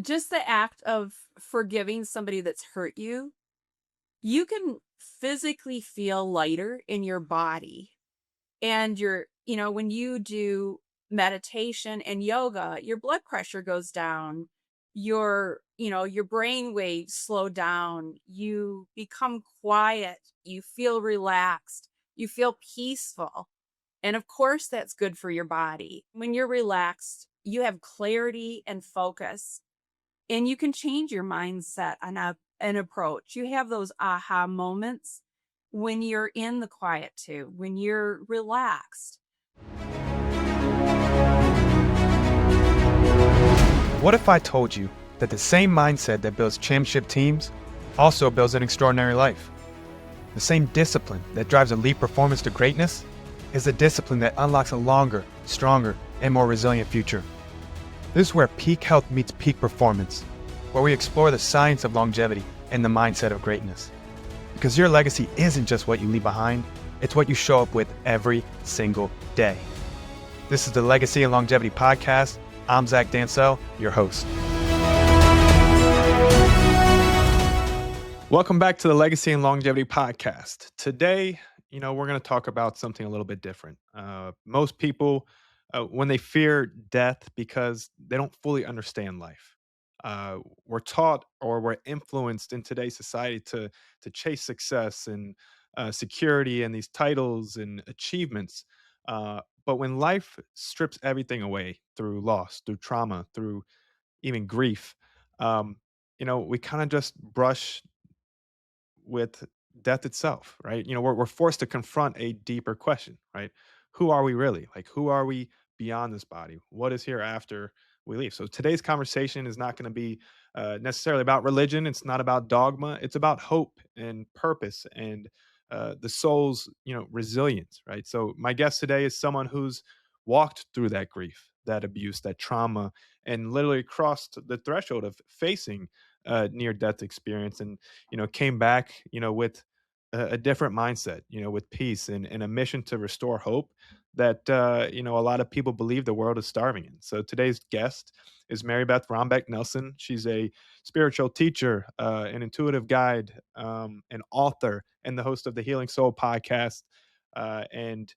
Just the act of forgiving somebody that's hurt you, you can physically feel lighter in your body. And when you do meditation and yoga, your blood pressure goes down. Your brain waves slow down. You become quiet. You feel relaxed. You feel peaceful. And of course, that's good for your body. When you're relaxed, you have clarity and focus, and you can change your mindset on an approach. You have those aha moments when you're in the quiet too, when you're relaxed. What if I told you that the same mindset that builds championship teams also builds an extraordinary life? The same discipline that drives elite performance to greatness is the discipline that unlocks a longer, stronger, and more resilient future. This is where peak health meets peak performance, where we explore the science of longevity and the mindset of greatness. Because your legacy isn't just what you leave behind, it's what you show up with every single day. This is the Legacy and Longevity Podcast. I'm Zach Dancel, your host. Welcome back to the Legacy and Longevity Podcast. Today, we're going to talk about something a little bit different. Most people, when they fear death because they don't fully understand life, we're taught or we're influenced in today's society to chase success and security and these titles and achievements. But when life strips everything away through loss, through trauma, through even grief, we kind of just brush with death itself, right? We're forced to confront a deeper question, right? Who are we really? Like, who are we beyond this body? What is here after we leave? So today's conversation is not going to be necessarily about religion. It's not about dogma. It's about hope and purpose and the soul's, resilience, right? So my guest today is someone who's walked through that grief, that abuse, that trauma, and literally crossed the threshold of facing near death experience and came back, with a different mindset, with peace and a mission to restore hope that, a lot of people believe the world is starving in. So today's guest is Marybeth Rombach Nelson. She's a spiritual teacher, an intuitive guide, an author, and the host of the Healing Soul podcast. And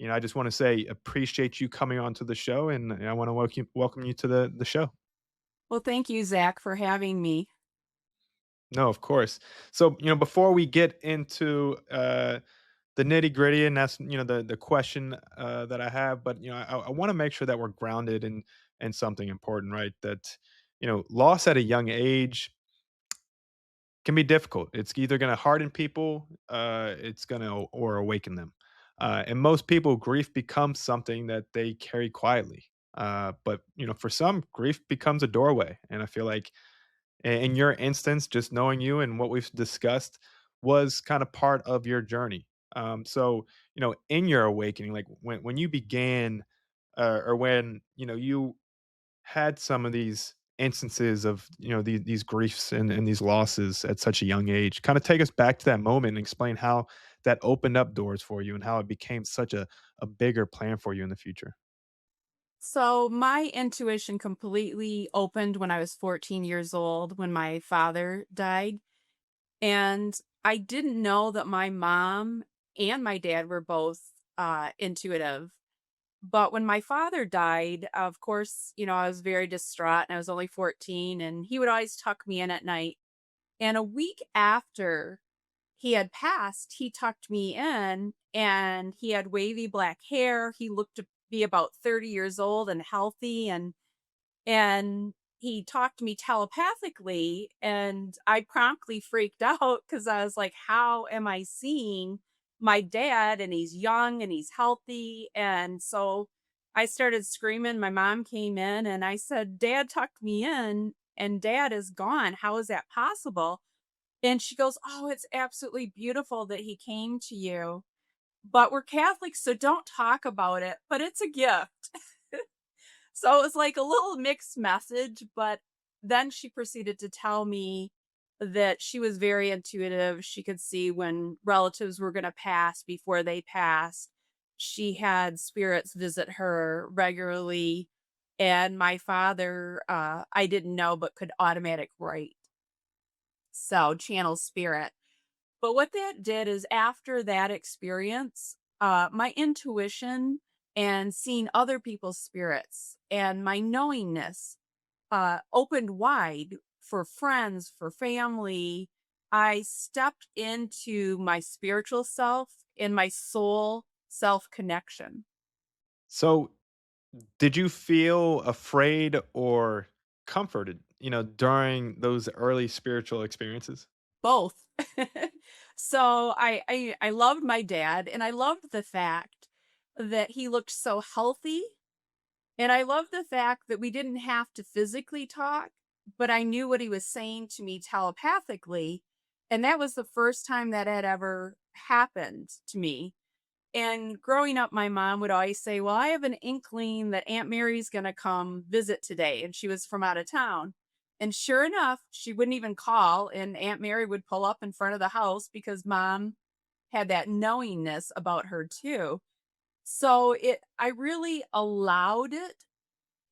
I just want to say, appreciate you coming onto the show, and I want to welcome you to the show. Well, thank you, Zach, for having me. No, of course. So, before we get into the nitty gritty, and that's the question that I have, but I want to make sure that we're grounded in something important, right? That loss at a young age can be difficult. It's either going to harden people, it's going to or awaken them. And most people, grief becomes something that they carry quietly. But for some, grief becomes a doorway, and I feel like in your instance, just knowing you and what we've discussed was kind of part of your journey. So, in your awakening, like when you began, or when you had some of these instances of these griefs and these losses at such a young age, kind of take us back to that moment and explain how that opened up doors for you and how it became such a bigger plan for you in the future. So, my intuition completely opened when I was 14 years old when my father died. And I didn't know that my mom and my dad were both intuitive. But when my father died, of course, I was very distraught and I was only 14, and he would always tuck me in at night. And a week after he had passed, he tucked me in, and he had wavy black hair. He looked to be about 30 years old and healthy, and he talked to me telepathically, and I promptly freaked out because I was like, how am I seeing my dad, and he's young and he's healthy? And so I started screaming. My mom came in and I said, Dad tucked me in and dad is gone. How is that possible? And she goes, oh, it's absolutely beautiful that he came to you. But we're Catholic, so don't talk about it, but it's a gift. So it was like a little mixed message, but then she proceeded to tell me that she was very intuitive. She could see when relatives were going to pass before they passed. She had spirits visit her regularly. and my father, I didn't know, but could automatic write, so channel spirit. But what that did is after that experience, my intuition and seeing other people's spirits and my knowingness opened wide for friends, for family. I stepped into my spiritual self and my soul self connection. So, did you feel afraid or comforted, during those early spiritual experiences? Both. So I loved my dad, and I loved the fact that he looked so healthy, and I loved the fact that we didn't have to physically talk, but I knew what he was saying to me telepathically, and that was the first time that had ever happened to me. And growing up, my mom would always say, "Well, I have an inkling that Aunt Mary's gonna come visit today," and she was from out of town. And sure enough, she wouldn't even call, and Aunt Mary would pull up in front of the house because mom had that knowingness about her too. So I really allowed it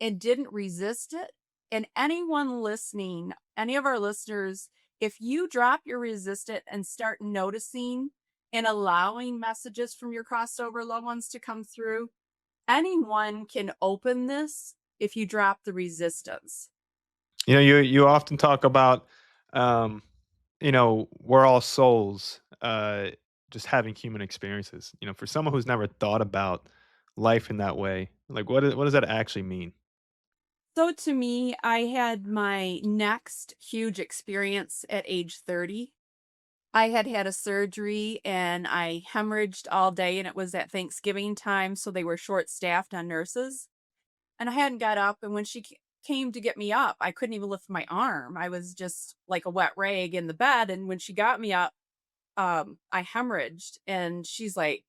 and didn't resist it. And anyone listening, any of our listeners, if you drop your resistance and start noticing and allowing messages from your crossover loved ones to come through, anyone can open this if you drop the resistance. You often talk about, um, we're all souls, just having human experiences. For someone who's never thought about life in that way, like what does that actually mean? So to me, I had my next huge experience at age 30. I had had a surgery and I hemorrhaged all day, and it was at Thanksgiving time, so they were short staffed on nurses. And I hadn't got up, and when she came to get me up, I couldn't even lift my arm. I was just like a wet rag in the bed, and when she got me up, I hemorrhaged, and she's like,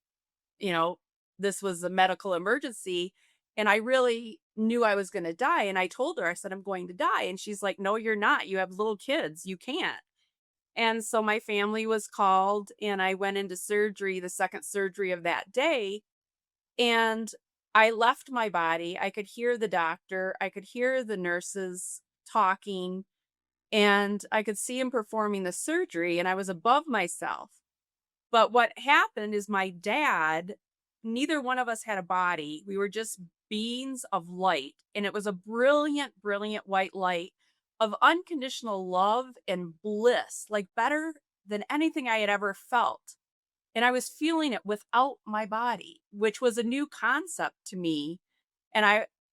you know, this was a medical emergency, and I really knew I was gonna die, and I told her, I said, "I'm going to die," and she's like, "No, you're not. You have little kids. You can't." And so my family was called, and I went into surgery, the second surgery of that day, and I left my body. I could hear the doctor, I could hear the nurses talking, and I could see him performing the surgery, and I was above myself. But what happened is my dad, neither one of us had a body. We were just beings of light, and it was a brilliant, brilliant white light of unconditional love and bliss, like better than anything I had ever felt. And I was feeling it without my body, which was a new concept to me. And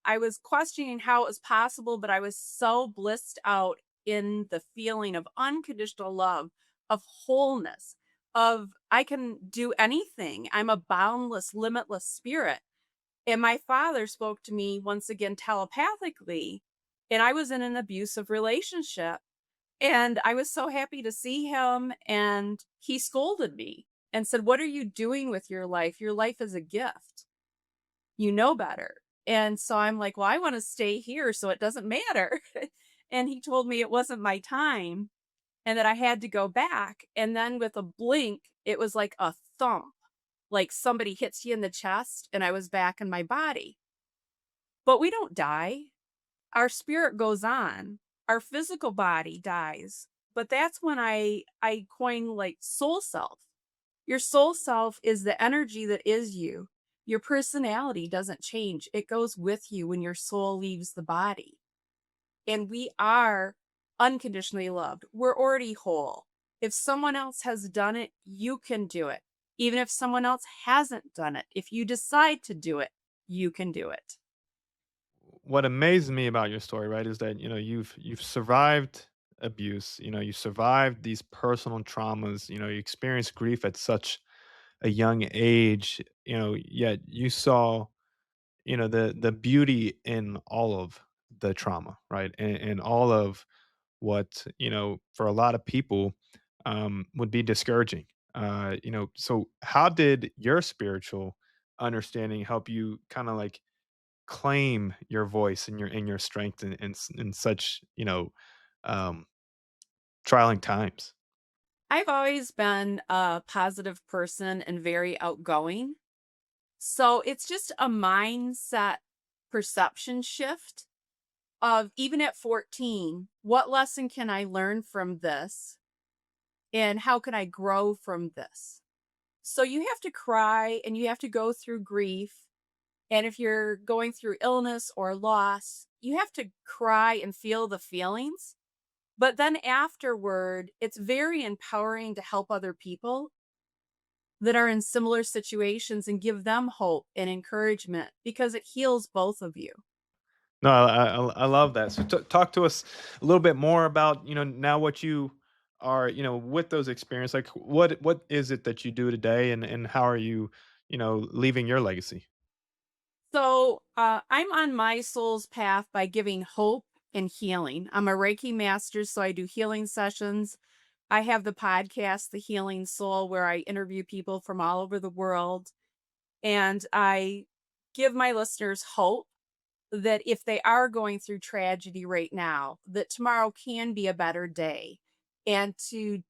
I was questioning how it was possible, but I was so blissed out in the feeling of unconditional love, of wholeness, of I can do anything. I'm a boundless, limitless spirit. And my father spoke to me once again telepathically, and I was in an abusive relationship, and I was so happy to see him, and he scolded me and said, "What are you doing with your life? Your life is a gift. You know better." And so I'm like, "Well, I want to stay here so it doesn't matter." And he told me it wasn't my time and that I had to go back. And then with a blink, it was like a thump, like somebody hits you in the chest, and I was back in my body. But we don't die. Our spirit goes on. Our physical body dies. But that's when I coin like soul self. Your soul self is the energy that is you. Your personality doesn't change. It goes with you when your soul leaves the body. And we are unconditionally loved. We're already whole. If someone else has done it, you can do it. Even if someone else hasn't done it, if you decide to do it, you can do it. What amazes me about your story, right, is that you've survived abuse. You survived these personal traumas. You experienced grief at such a young age. Yet you saw the beauty in all of the trauma, right, and all of what for a lot of people would be discouraging. So how did your spiritual understanding help you kind of like claim your voice and your strength in such um trialing times? I've always been a positive person and very outgoing. So it's just a mindset perception shift of, even at 14, what lesson can I learn from this? And how can I grow from this? So you have to cry and you have to go through grief. And if you're going through illness or loss, you have to cry and feel the feelings. But then afterward, it's very empowering to help other people that are in similar situations and give them hope and encouragement because it heals both of you. No, I love that. So talk to us a little bit more about, now what you are, with those experiences. Like what is it that you do today, and how are you, leaving your legacy? So I'm on my soul's path by giving hope and healing. I'm a Reiki master, so I do healing sessions. I have the podcast, The Healing Soul, where I interview people from all over the world. And I give my listeners hope that if they are going through tragedy right now, that tomorrow can be a better day, and to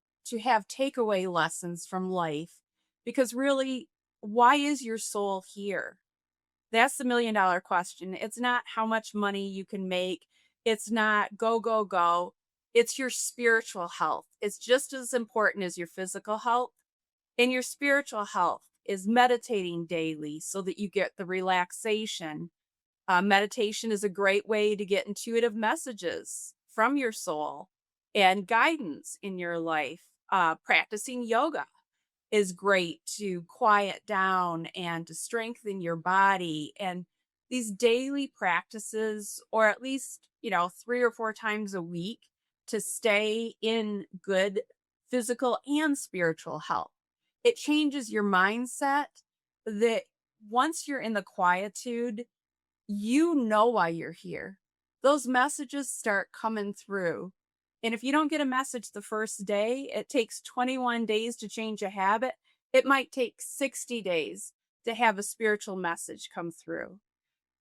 have takeaway lessons from life. Because really, why is your soul here? That's the $1,000,000 question. It's not how much money you can make. It's not go, go, go. It's your spiritual health. It's just as important as your physical health. And your spiritual health is meditating daily so that you get the relaxation. Meditation is a great way to get intuitive messages from your soul and guidance in your life. Practicing yoga is great to quiet down and to strengthen your body. And these daily practices, or at least, 3 or 4 times a week, to stay in good physical and spiritual health. It changes your mindset that once you're in the quietude, you know why you're here. Those messages start coming through. And if you don't get a message the first day, it takes 21 days to change a habit. It might take 60 days to have a spiritual message come through.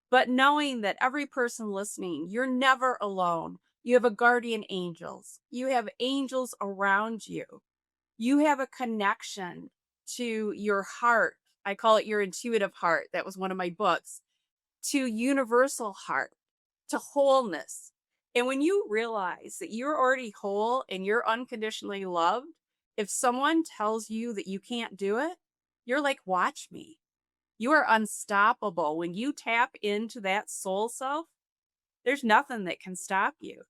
But knowing that every person listening, you're never alone. You have a guardian angels. You have angels around you. You have a connection to your heart. I call it your intuitive heart. That was one of my books, to universal heart, to wholeness. And when you realize that you're already whole and you're unconditionally loved, if someone tells you that you can't do it, you're like, watch me. You are unstoppable. When you tap into that soul self, there's nothing that can stop you.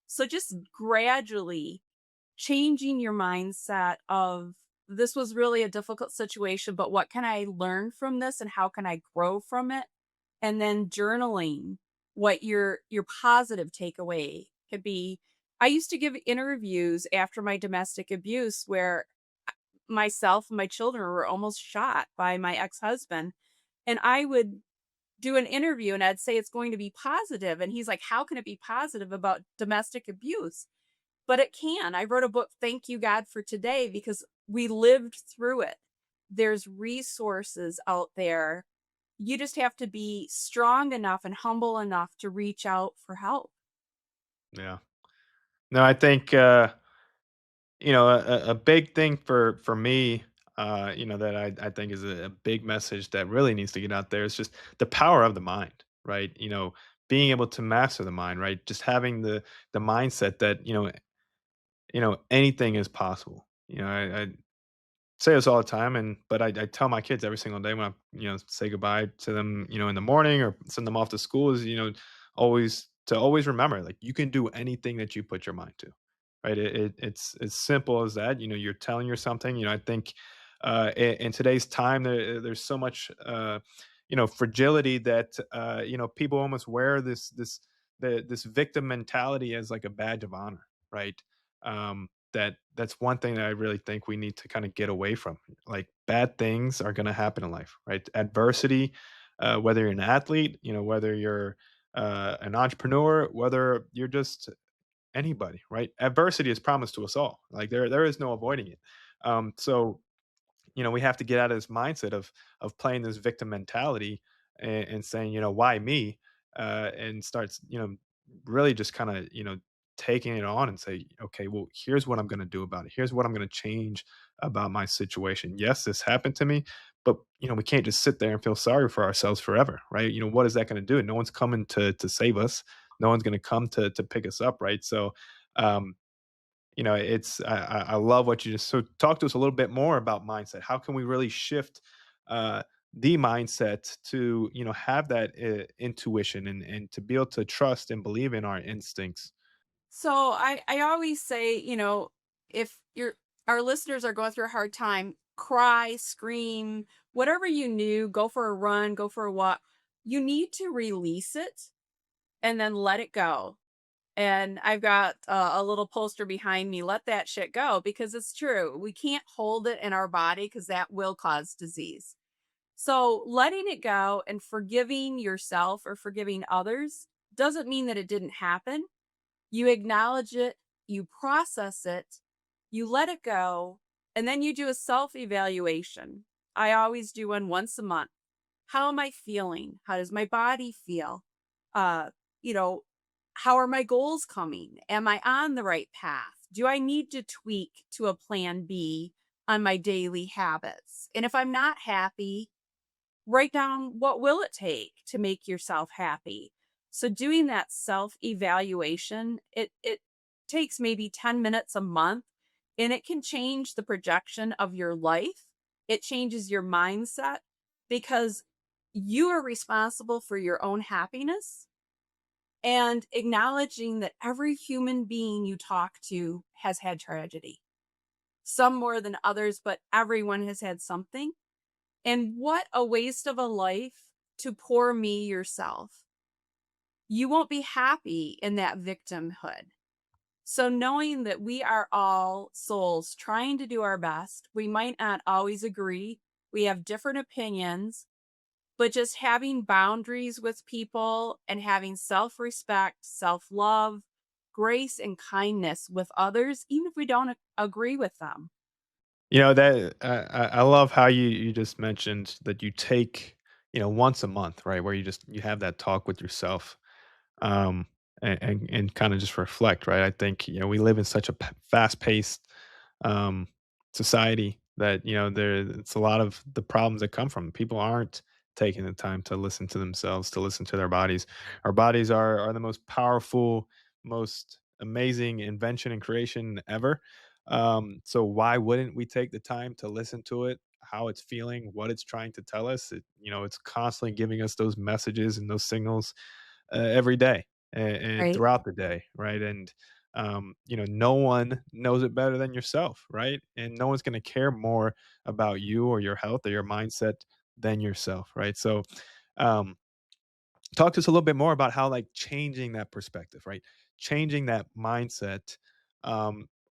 So just gradually changing your mindset of, this was really a difficult situation, but what can I learn from this and how can I grow from it? And then journaling what your positive takeaway could be. I used to give interviews after my domestic abuse where myself and my children were almost shot by my ex-husband, and I would do an interview and I'd say it's going to be positive, and he's like, "How can it be positive about domestic abuse?" But it can. I wrote a book, Thank You God for Today, because we lived through it. There's resources out there. You just have to be strong enough and humble enough to reach out for help. Yeah. No, I think a big thing for me, that I think is a big message that really needs to get out there is just the power of the mind, right? Being able to master the mind, right? Just having the mindset that anything is possible. I say this all the time, but I tell my kids every single day when I say goodbye to them, in the morning or send them off to school, is always remember, like, you can do anything that you put your mind to, right? It's as simple as that. You're telling your something. I think in today's time there's so much fragility that people almost wear this victim mentality as like a badge of honor, right? That's one thing that I really think we need to kind of get away from. Like, bad things are going to happen in life, right? Adversity, whether you're an athlete, whether you're an entrepreneur, whether you're just anybody, right? Adversity is promised to us all. Like, there is no avoiding it. So we have to get out of this mindset of playing this victim mentality, and saying, why me, and starts, really just kind of, taking it on and say, okay, well, here's what I'm going to do about it. Here's what I'm going to change about my situation. Yes, this happened to me, but we can't just sit there and feel sorry for ourselves forever, right? What is that going to do? No one's coming to save us. No one's going to come to pick us up, right? So um it's I love what you just so talk to us a little bit more about mindset. How can we really shift uh the mindset to have that intuition and to be able to trust and believe in our instincts? So I always say, if our listeners are going through a hard time, cry, scream, whatever you knew, go for a run, go for a walk. You need to release it and then let it go. And I've got a little poster behind me, let that shit go, because it's true. We can't hold it in our body because that will cause disease. So letting it go and forgiving yourself or forgiving others doesn't mean that it didn't happen. You acknowledge it, you process it, you let it go, and then you do a self evaluation. I always do one once a month. How am I feeling? How does my body feel? Uh, you know, how are my goals coming? Am I on the right path? Do I need to tweak to a plan B on my daily habits? And if I'm not happy, write down what will it take to make yourself happy. So doing that self-evaluation, it takes maybe 10 minutes a month, and it can change the projection of your life. It changes your mindset because you are responsible for your own happiness, and acknowledging that every human being you talk to has had tragedy. Some more than others, but everyone has had something. And what a waste of a life to poor me yourself. You won't be happy in that victimhood. So, knowing that we are all souls trying to do our best, we might not always agree, we have different opinions, but just having boundaries with people and having self respect, self love, grace, and kindness with others, even if we don't agree with them. That I love how you just mentioned that you take once a month, right, where you have that talk with yourself, um, and kind of just reflect, right? I think we live in such a fast paced um, society that it's a lot of the problems that come from people aren't taking the time to listen to themselves, to listen to their bodies. Our bodies are the most powerful, most amazing invention and creation ever. So why wouldn't we take the time to listen to it, how it's feeling, what it's trying to tell us? It's constantly giving us those messages and those signals every day and Right. throughout the day, right? And no one knows it better than yourself, right? And no one's going to care more about you or your health or your mindset than yourself, right? So, um, talk to us a little bit more about how like changing that perspective, right? Changing that mindset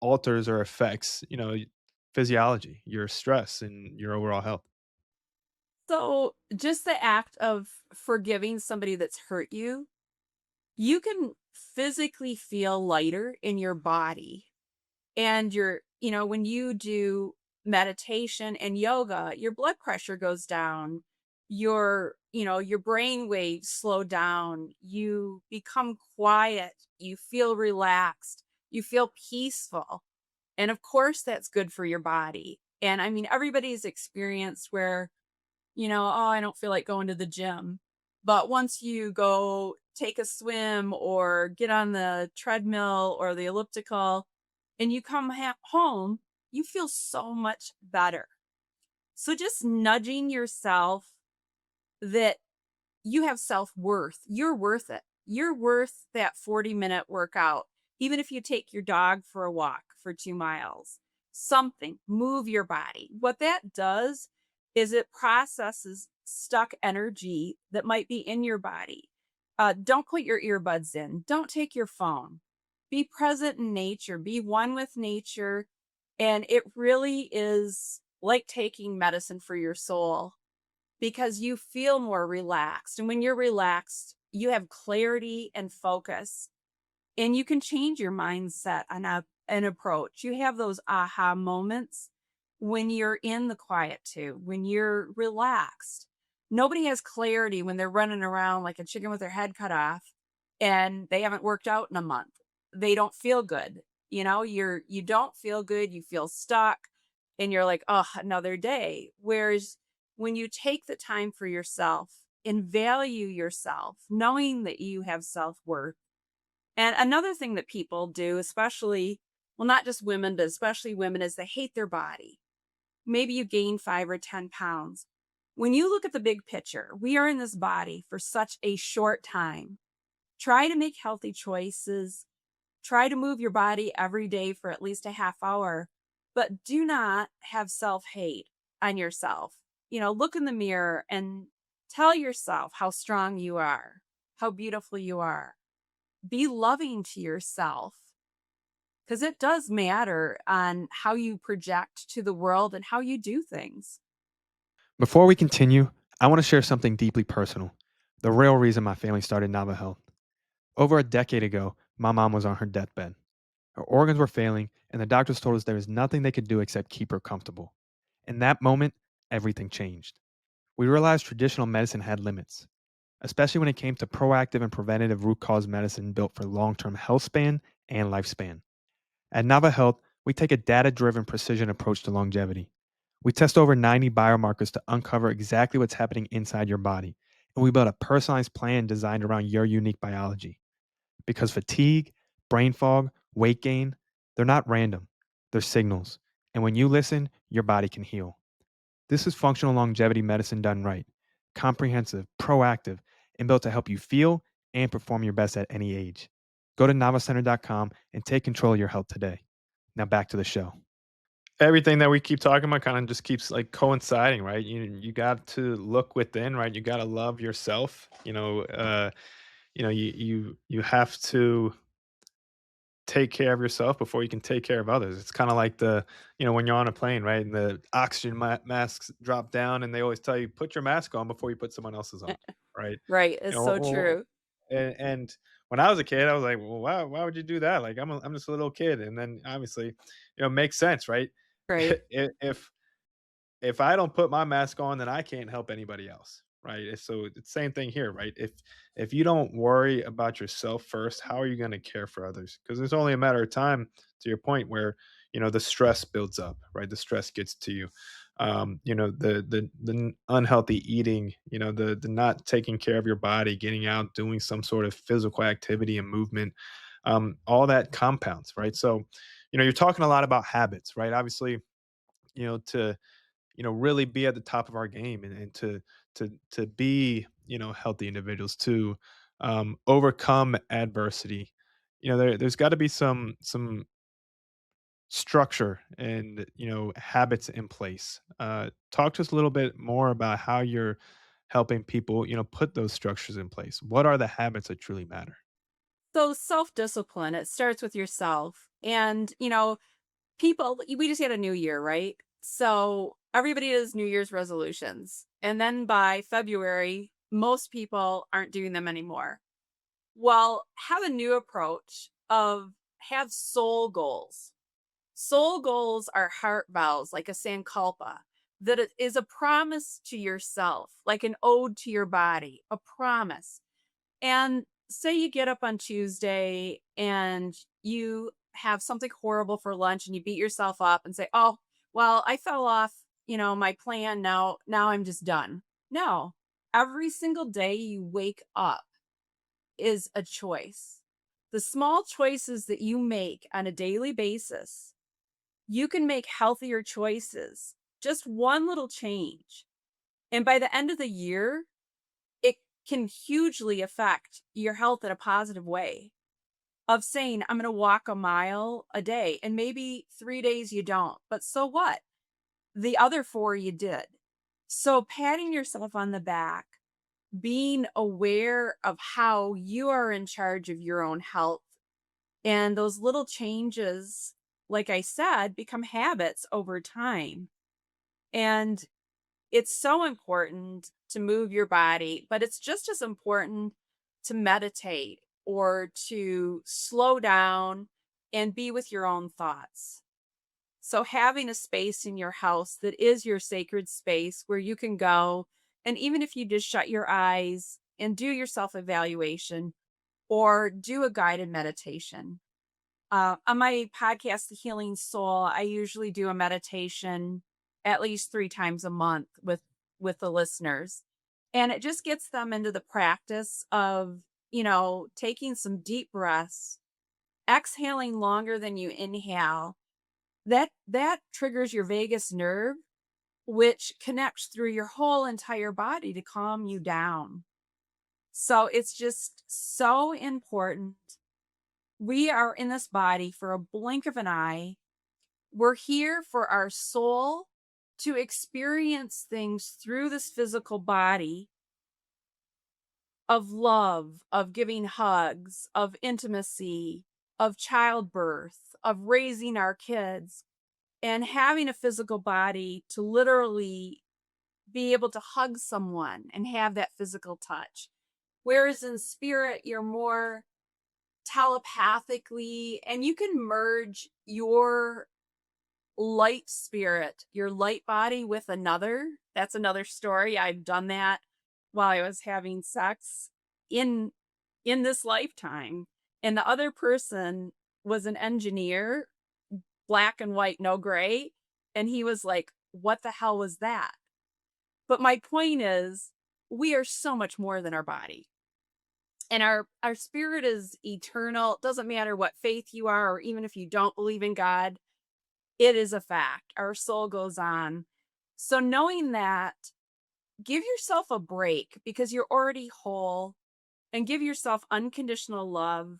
alters or affects, physiology, your stress, and your overall health. So, just the act of forgiving somebody that's hurt you, you can physically feel lighter in your body. And when you do meditation and yoga, your blood pressure goes down, your brain waves slow down, you become quiet, you feel relaxed, you feel peaceful. And of course, that's good for your body. And I mean, everybody's experienced where oh, I don't feel like going to the gym. But once you go take a swim or get on the treadmill or the elliptical and you come home, you feel so much better. So just nudging yourself that you have self-worth. You're worth it. You're worth that 40-minute workout. Even if you take your dog for a walk for 2 miles, something, move your body. What that does is it processes stuck energy that might be in your body. Don't put your earbuds in. Don't take your phone. Be present in nature. Be one with nature. And it really is like taking medicine for your soul because you feel more relaxed. And when you're relaxed, you have clarity and focus, and you can change your mindset on an approach. You have those aha moments when you're in the quiet too, when you're relaxed. Nobody has clarity when they're running around like a chicken with their head cut off and they haven't worked out in a month. They don't feel good. You don't feel good, you feel stuck, and you're like, oh, another day. Whereas When you take the time for yourself and value yourself, knowing that you have self worth. And another thing that people do, especially, well, not just women, but especially women, is they hate their body. Maybe you gain 5 or 10 pounds. When you look at the big picture, we are in this body for such a short time. Try to make healthy choices. Try to move your body every day for at least a half hour, but do not have self hate on yourself. Look in the mirror and tell yourself how strong you are, how beautiful you are. Be loving to yourself because it does matter on how you project to the world and how you do things. Before we continue, I want to share something deeply personal. The real reason my family started Nava Health. Over a decade ago, my mom was on her deathbed. Her organs were failing, and the doctors told us there was nothing they could do except keep her comfortable. In that moment, everything changed. We realized traditional medicine had limits, especially when it came to proactive and preventative root cause medicine built for long term health span and lifespan. At Nava Health, we take a data driven precision approach to longevity. We test over 90 biomarkers to uncover exactly what's happening inside your body, and we build a personalized plan designed around your unique biology. Because fatigue, brain fog, weight gain, they're not random, they're signals. And when you listen, your body can heal. This is functional longevity medicine done right, comprehensive, proactive, and built to help you feel and perform your best at any age. Go to navacenter.com and take control of your health today. Now back to the show. Everything that we keep talking about kind of just keeps like coinciding, right? You got to look within, right? You got to love yourself. You have to take care of yourself before you can take care of others. It's kind of like when you're on a plane, right? And the oxygen masks drop down, and they always tell you put your mask on before you put someone else's on, right? Right. You It's know, so true. and when I was a kid, I was like, well, why would you do that? Like, I'm just a little kid, and then obviously, it makes sense, right? Right. if if I don't put my mask on, then I can't help anybody else, right? So it's the same thing here, right? If you don't worry about yourself first, how are you going to care for others? Because it's only a matter of time, to your point, where the stress builds up, right? The stress gets to you. The unhealthy eating, the not taking care of your body, getting out, doing some sort of physical activity and movement, all that compounds, right? So, you're talking a lot about habits, right? Obviously, to really be at the top of our game, and to be healthy individuals, to overcome adversity. There's got to be some structure and habits in place. Talk to us a little bit more about how you're helping people put those structures in place. What are the habits that truly matter? So self discipline, it starts with yourself. And, people, we just had a new year, right? So everybody does New Year's resolutions. And then by February, most people aren't doing them anymore. Well, have a new approach of have soul goals. Soul goals are heart vows, like a sankalpa, that it is a promise to yourself, like an ode to your body, a promise. And say you get up on Tuesday and you have something horrible for lunch and you beat yourself up and say, "Oh, well, I fell off, my plan. Now I'm just done." No. Every single day you wake up is a choice. The small choices that you make on a daily basis, you can make healthier choices. Just one little change. And by the end of the year, it can hugely affect your health in a positive way of saying, I'm going to walk a mile a day. And maybe 3 days you don't, but so what? The other four you did. So patting yourself on the back, being aware of how you are in charge of your own health, and those little changes, like I said, become habits over time. And it's so important to move your body, but it's just as important to meditate or to slow down and be with your own thoughts. So, having a space in your house that is your sacred space where you can go, and even if you just shut your eyes and do your self evaluation or do a guided meditation. On my podcast, The Healing Soul, I usually do a meditation at least 3 times a month with with the listeners. And it just gets them into the practice of, taking some deep breaths, exhaling longer than you inhale. That triggers your vagus nerve, which connects through your whole entire body to calm you down. So it's just so important. We are in this body for a blink of an eye. We're here for our soul to experience things through this physical body of love, of giving hugs, of intimacy, of childbirth, of raising our kids, and having a physical body to literally be able to hug someone and have that physical touch. Whereas in spirit, you're more telepathically, and you can merge your light spirit, your light body with another. That's another story. I've done that while I was having sex in this lifetime. And the other person was an engineer, black and white, no gray, and he was like, "What the hell was that?" But my point is, we are so much more than our body. And our spirit is eternal. It doesn't matter what faith you are, or even if you don't believe in God, it is a fact. Our soul goes on. So knowing that, give yourself a break because you're already whole, and give yourself unconditional love,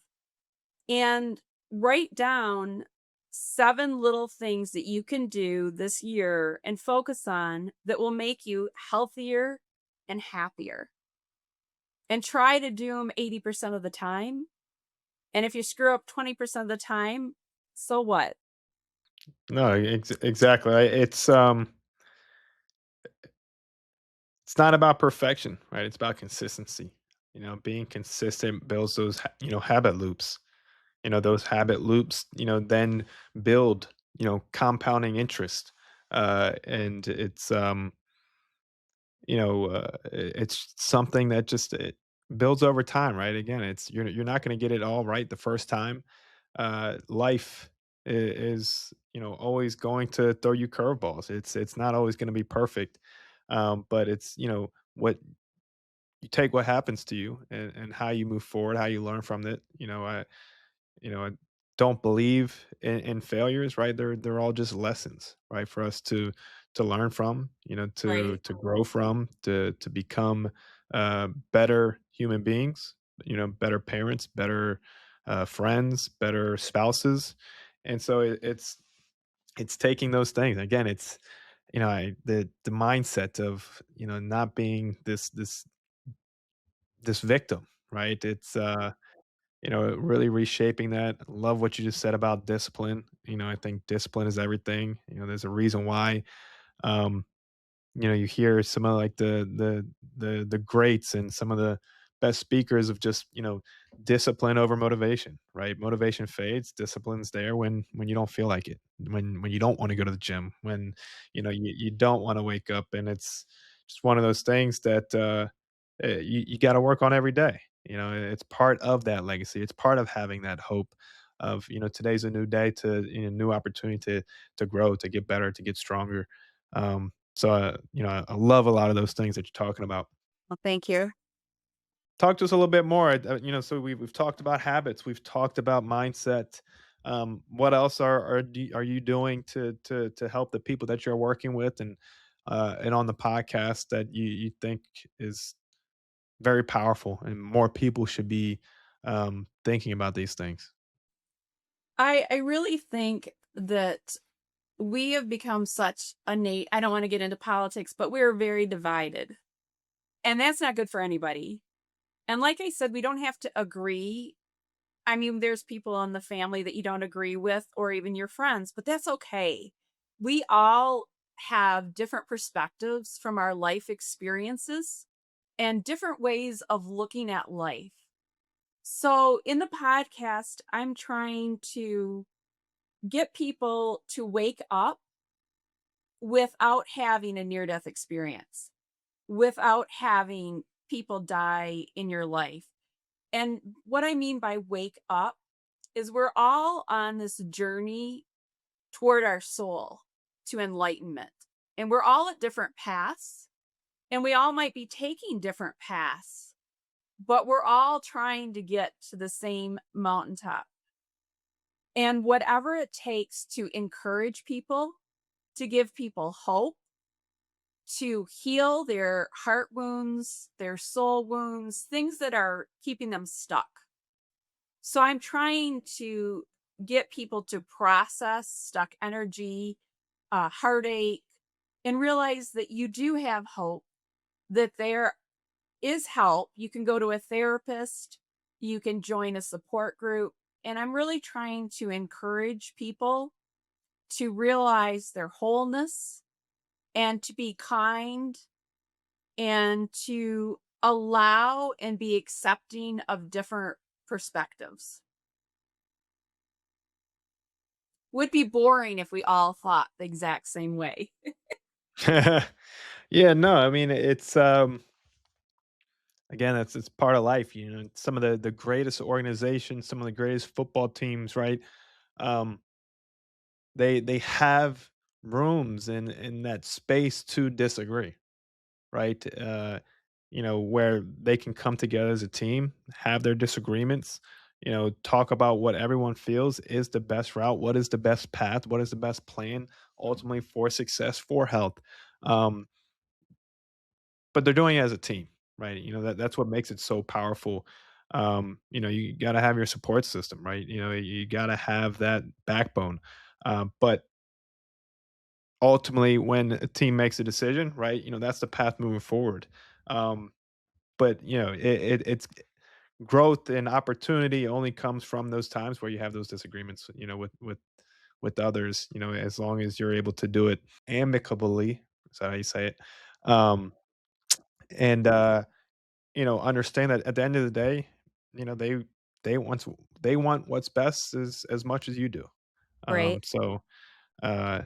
and write down 7 little things that you can do this year and focus on that will make you healthier and happier. And try to do them 80% of the time. And if you screw up 20% of the time, so what? No, exactly. It's not about perfection, right? It's about consistency. Being consistent builds those habit loops. Those habit loops, then build, compounding interest. And it's something that just it builds over time, right? Again, you're not going to get it all right the first time. Life is, always going to throw you curveballs. It's not always going to be perfect, but it's what you take what happens to you, and how you move forward, how you learn from it. I don't believe in failures, right? They're all just lessons, right, for us to learn from, to Right. grow from, to become better human beings, better parents, better friends, better spouses. And so it's taking those things again. It's the mindset of not being this victim, right? It's really reshaping that. Love what you just said about discipline. I think discipline is everything. There's a reason why um you hear some of like the greats and some of the best speakers of just discipline over motivation, right? Motivation fades, discipline's there when you don't feel like it, when you don't want to go to the gym, when you don't want to wake up. And it's just one of those things that you got to work on every day. It's part of that legacy. It's part of having that hope of today's a new day, to new opportunity to grow, to get better, to get stronger. I love a lot of those things that you're talking about. Well, thank you. Talk to us a little bit more. So we've talked about habits, we've talked about mindset. What else are you doing to help the people that you're working with, and on the podcast that you think is very powerful, and more people should be thinking about these things? I really think that we have become such a I don't want to get into politics, but we're very divided. And that's not good for anybody. And like I said, we don't have to agree. I mean, there's people in the family that you don't agree with, or even your friends, but that's okay. We all have different perspectives from our life experiences and different ways of looking at life. So, in the podcast, I'm trying to get people to wake up without having a near death experience, without having people die in your life. And what I mean by wake up is we're all on this journey toward our soul to enlightenment. And we're all at different paths. And we all might be taking different paths, but we're all trying to get to the same mountaintop. And whatever it takes to encourage people, to give people hope, to heal their heart wounds, their soul wounds, things that are keeping them stuck. So I'm trying to get people to process stuck energy, heartache, and realize that you do have hope, that there is help. You can go to a therapist, you can join a support group. And I'm really trying to encourage people to realize their wholeness and to be kind and to allow and be accepting of different perspectives. Would be boring if we all thought the exact same way. Yeah, no, I mean, again, it's part of life, some of the greatest organizations, some of the greatest football teams, right? Um, they have rooms in that space to disagree, right? Where they can come together as a team, have their disagreements, talk about what everyone feels is the best route, what is the best path, what is the best plan ultimately for success, for health. Um, but they're doing it as a team, right? That's what makes it so powerful. You got to have your support system, right? You got to have that backbone. But ultimately, when a team makes a decision, right, that's the path moving forward. Um, but it's growth and opportunity only comes from those times where you have those disagreements, with others. As long as you're able to do it amicably, is that how you say it? Um, and understand that at the end of the day, you know, they they want they want what's best as much as you do. Right. So uh,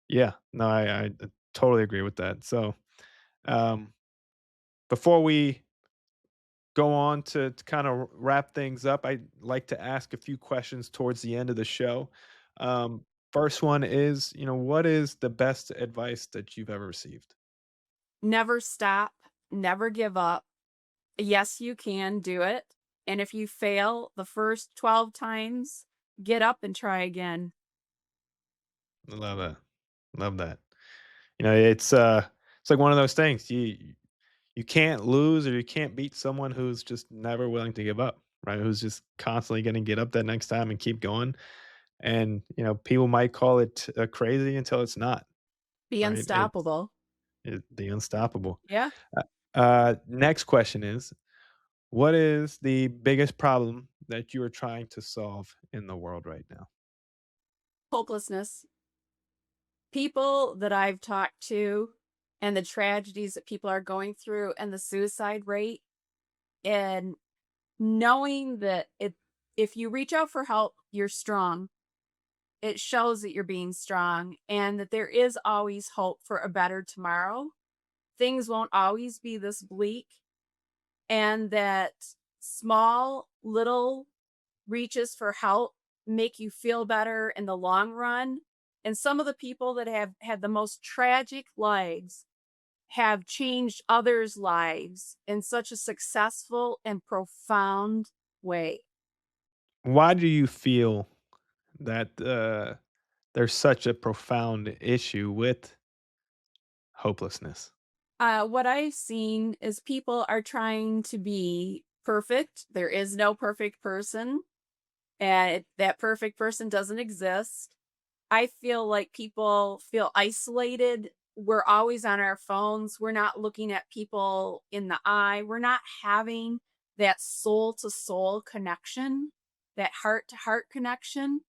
yeah, no, I totally agree with that. So um, before we go on to kind of wrap things up, I'd like to ask a few questions towards the end of the show. Um, First one is, what is the best advice that you've ever received? Never stop, never give up. Yes, you can do it. And if you fail the first 12 times, get up and try again. I love that. Love that. It's like one of those things. You can't lose or you can't beat someone who's just never willing to give up, right? Who's just constantly going to get up that next time and keep going. And people might call it crazy until it's not, Be right? unstoppable. The unstoppable. Yeah. Next question is, what is the biggest problem that you are trying to solve in the world right now? Hopelessness. People that I've talked to and the tragedies that people are going through and the suicide rate and knowing that if you reach out for help, you're strong. It shows that you're being strong and that there is always hope for a better tomorrow. Things won't always be this bleak, and that small little reaches for help make you feel better in the long run. And some of the people that have had the most tragic lives have changed others' lives in such a successful and profound way. Why do you feel that there's such a profound issue with hopelessness? What I've seen is people are trying to be perfect. There is no perfect person, and that perfect person doesn't exist. I feel like people feel isolated. We're always on our phones. We're not looking at people in the eye. We're not having that soul to soul connection, that heart to heart connection.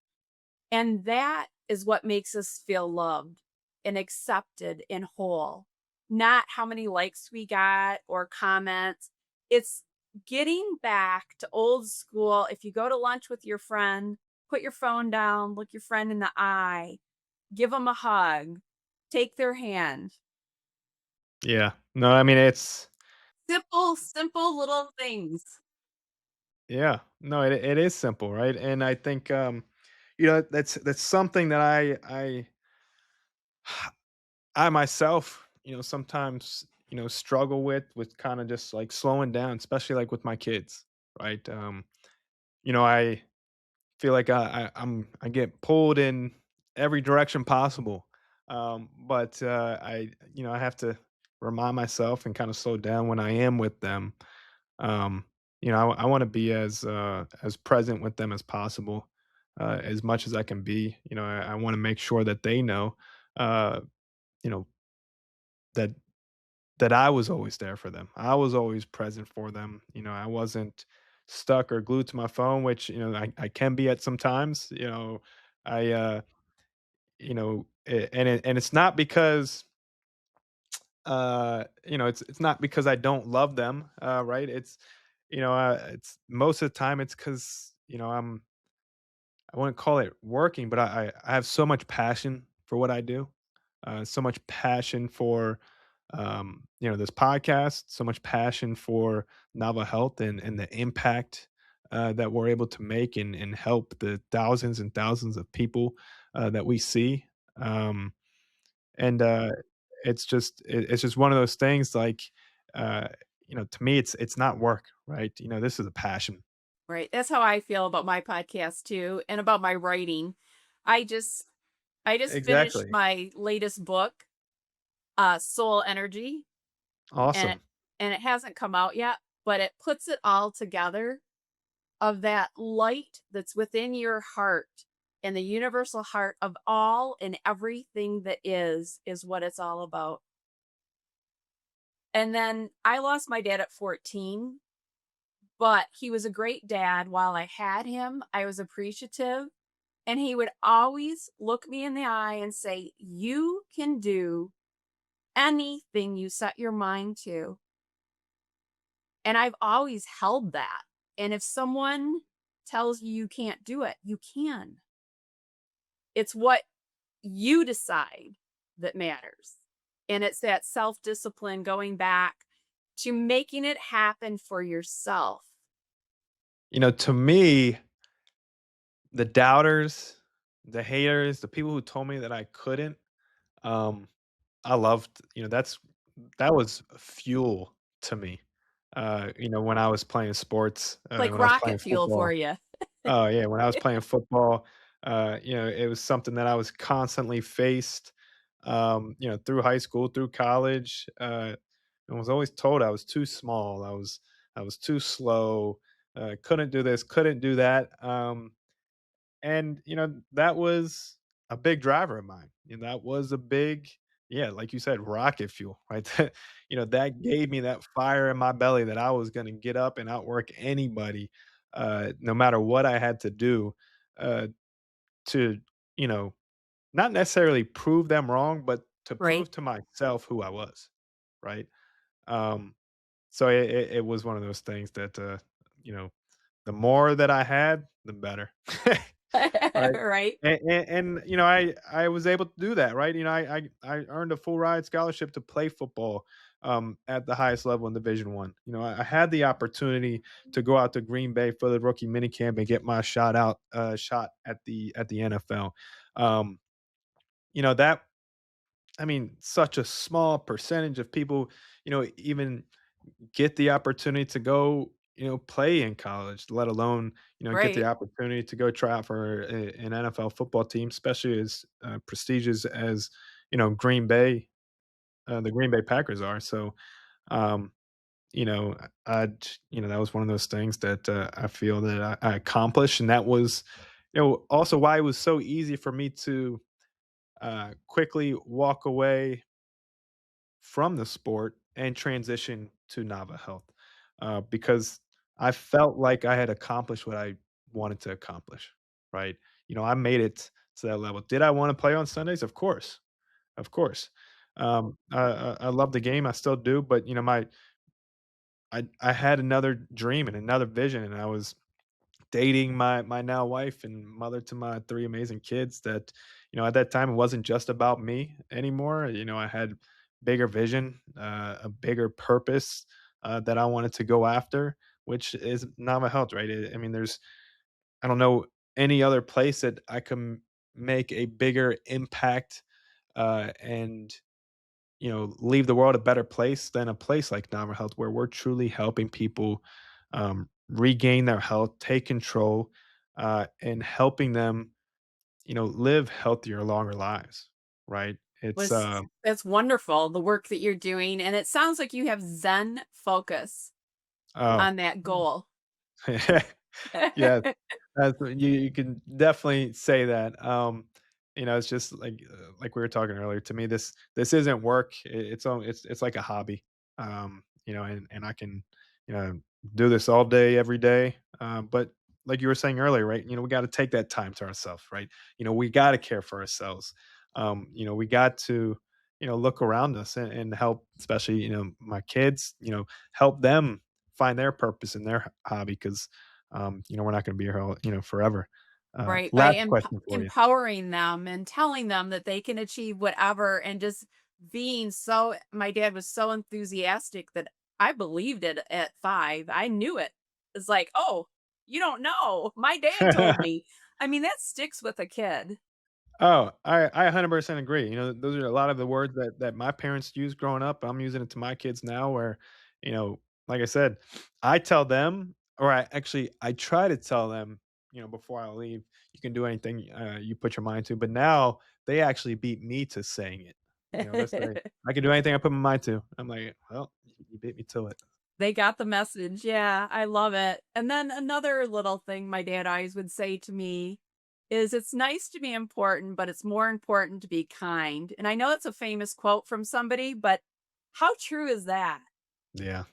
And that is what makes us feel loved and accepted and whole. Not how many likes we got or comments. It's getting back to old school. If you go to lunch with your friend, put your phone down, look your friend in the eye, give them a hug, take their hand. Yeah. No, I mean Simple, simple little things. yeah. No, it is simple, right? And I think that's something that I myself, sometimes struggle with kind of just like slowing down, especially like with my kids, right? I feel like I get pulled in every direction possible. But I have to remind myself and kind of slow down when I am with them. Um, I want to be as present with them as possible, as much as I can be. I want to make sure that they know, uh, you know, that that I was always there for them. I was always present for them. I wasn't stuck or glued to my phone, which I can be at sometimes. I and it's not because it's not because I don't love them, right? It's most of the time it's because I wouldn't call it working, but I have so much passion for what I do, so much passion for this podcast, so much passion for novel health and the impact that we're able to make and help the thousands and thousands of people that we see. Um, and it's just one of those things like uh, to me it's not work, right? This is a passion. Right. That's how I feel about my podcast too, and about my writing. I just I just finished Exactly. my latest book, Soul Energy, and Awesome. it hasn't come out yet, but it puts it all together of that light that's within your heart, and the universal heart of all and everything that is what it's all about. And then I lost my dad at 14, but he was a great dad. While I had him, I was appreciative. And he would always look me in the eye and say, "You can do anything you set your mind to." And I've always held that. And if someone tells you you can't do it, you can. It's what you decide that matters. And it's that self discipline going back to making it happen for yourself. To me, the doubters, the haters, the people who told me that I couldn't, um, I loved, that was fuel to me. When I was playing sports, Like when I was playing rocket fuel for football. you. Oh yeah, when I was playing football, it was something that I was constantly faced, through high school, through college, and was always told I was too small, I was too slow, couldn't do this, couldn't do that. And that was a big driver of mine. That was a big, yeah, like you said, rocket fuel, right? That gave me that fire in my belly that I was going to get up and outwork anybody, no matter what I had to do, uh, to you know not necessarily prove them wrong, but to Right. prove to myself who I was, right? Um, so it was one of those things that you know the more that I had, the better. Right. Right. And I was able to do that, right? I earned a full ride scholarship to play football at the highest level in Division One. I had the opportunity to go out to Green Bay for the rookie minicamp and get my shot at the NFL. Um, that I mean, such a small percentage of people, even get the opportunity to go, play in college, let alone, get the Right. opportunity to go try out for an NFL football team, especially as prestigious as, Green Bay, the Green Bay Packers are. So, um, that was one of those things that I feel that I accomplished. And that was, also why it was so easy for me to quickly walk away from the sport and transition to Nava Health, because I felt like I had accomplished what I wanted to accomplish, right? I made it to that level. Did I want to play on Sundays? Of course, of course. I love the game. I still do, but I had another dream and another vision, and I was dating my now wife and mother to my 3 amazing kids that, at that time, it wasn't just about me anymore. I had bigger vision, a bigger purpose, that I wanted to go after, which is Nama Health, right? I mean, I don't know any other place that I can make a bigger impact, and leave the world a better place than a place like Novel Health, where we're truly helping people regain their health, take control, and helping them, live healthier, longer lives. Right? It's Was That's wonderful, the work that you're doing, and it sounds like you have Zen focus oh, on that goal. yes, that's what you can definitely say that. It's just like we were talking earlier. To me, this isn't work. It's like a hobby. And I can you know do this all day, every day. But like you were saying earlier, right? We got to take that time to ourselves, right? We got to care for ourselves. We got to look around us and help, especially my kids. Help them find their purpose in their hobby because we're not going to be here forever. Right, by Last question for you. empowering them and telling them that they can achieve whatever, and just being so my dad was so enthusiastic that I believed it at 5. I knew it. It's like, "Oh, you don't know. My dad told me." I mean, that sticks with a kid. Oh, I 100% agree. Those are a lot of the words that my parents used growing up. I'm using it to my kids now where, you know, like I said, I tell them, or I try to tell them, before I leave, you can do anything you put your mind to. But now they actually beat me to saying it. They say, I can do anything I put my mind to. I'm like, well, you beat me to it. They got the message. Yeah, I love it. And then another little thing my dad always would say to me is, "It's nice to be important, but it's more important to be kind." And I know it's a famous quote from somebody, but how true is that? Yeah.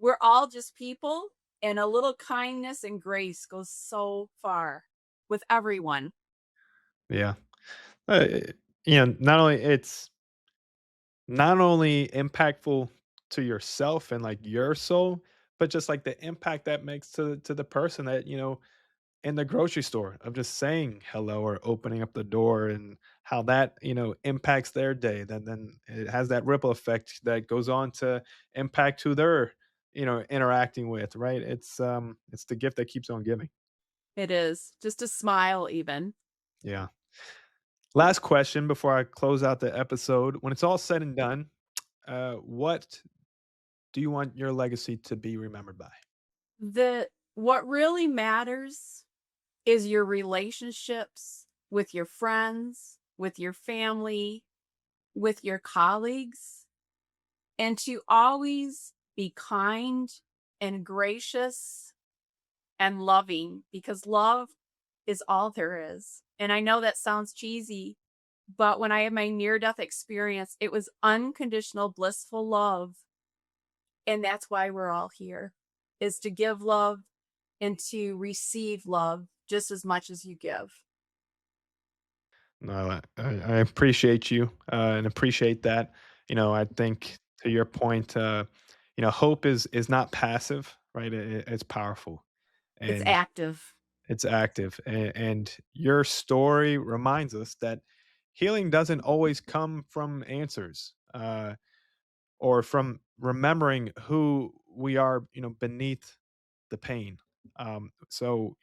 We're all just people, and a little kindness and grace goes so far with everyone. Yeah. Uh, not only impactful to yourself and like your soul, but just like the impact that makes to the person that in the grocery store of just saying hello or opening up the door and how that impacts their day. Then it has that ripple effect that goes on to impact who they're interacting with. Right? It's the gift that keeps on giving. It is. Just a smile even. Yeah. Last question before I close out the episode. When it's all said and done, what do you want your legacy to be remembered by? What really matters is your relationships with your friends, with your family, with your colleagues, and to always be kind and gracious and loving, because love is all there is. And I know that sounds cheesy, but when I had my near death experience, it was unconditional, blissful love. And that's why we're all here, is to give love and to receive love just as much as you give. No, I appreciate you and appreciate that. I think to your point, hope is not passive, right? It's powerful It's and active. it's active. And your story reminds us that healing doesn't always come from answers or from remembering who we are, beneath the pain. So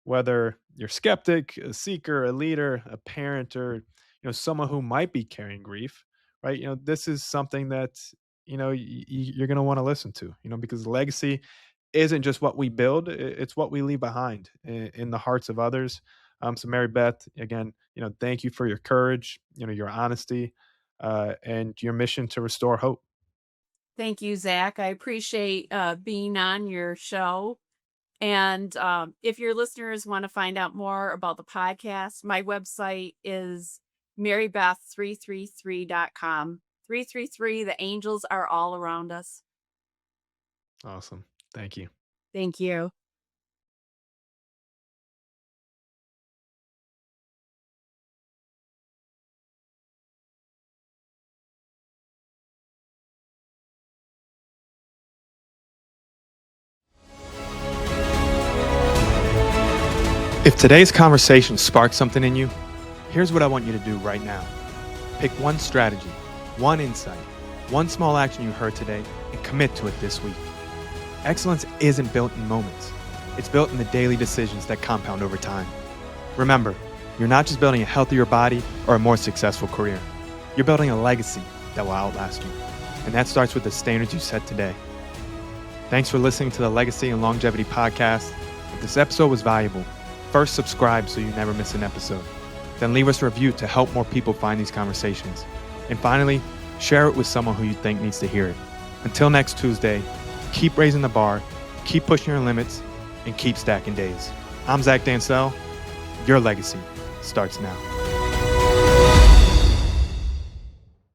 whether you're skeptic, a seeker, a leader, a parent, or someone who might be carrying grief, right? This is something that you're going to want to listen to, because legacy isn't just what we build; it's what we leave behind in the hearts of others. So, Mary Beth, again, thank you for your courage, your honesty, and your mission to restore hope. Thank you, Zach. I appreciate being on your show. And if your listeners want to find out more about the podcast, my website is marybeth333.com. 333, the angels are all around us. Awesome, thank you. Thank you. If today's conversation sparked something in you, here's what I want you to do right now. Pick one strategy, one insight, one small action you heard today, and commit to it this week. Excellence isn't built in moments, it's built in the daily decisions that compound over time. Remember, you're not just building a healthier body or a more successful career, you're building a legacy, that will outlast you. And that starts with the standards you set today. Thanks for listening to the Legacy and Longevity Podcast. If this episode was valuable, first subscribe so you never miss an episode. Then leave us a review to help more people find these conversations. And finally, share it with someone who you think needs to hear it. Until next Tuesday, keep raising the bar, keep pushing your limits, and keep stacking days. I'm Zach Dancel. Your legacy starts now.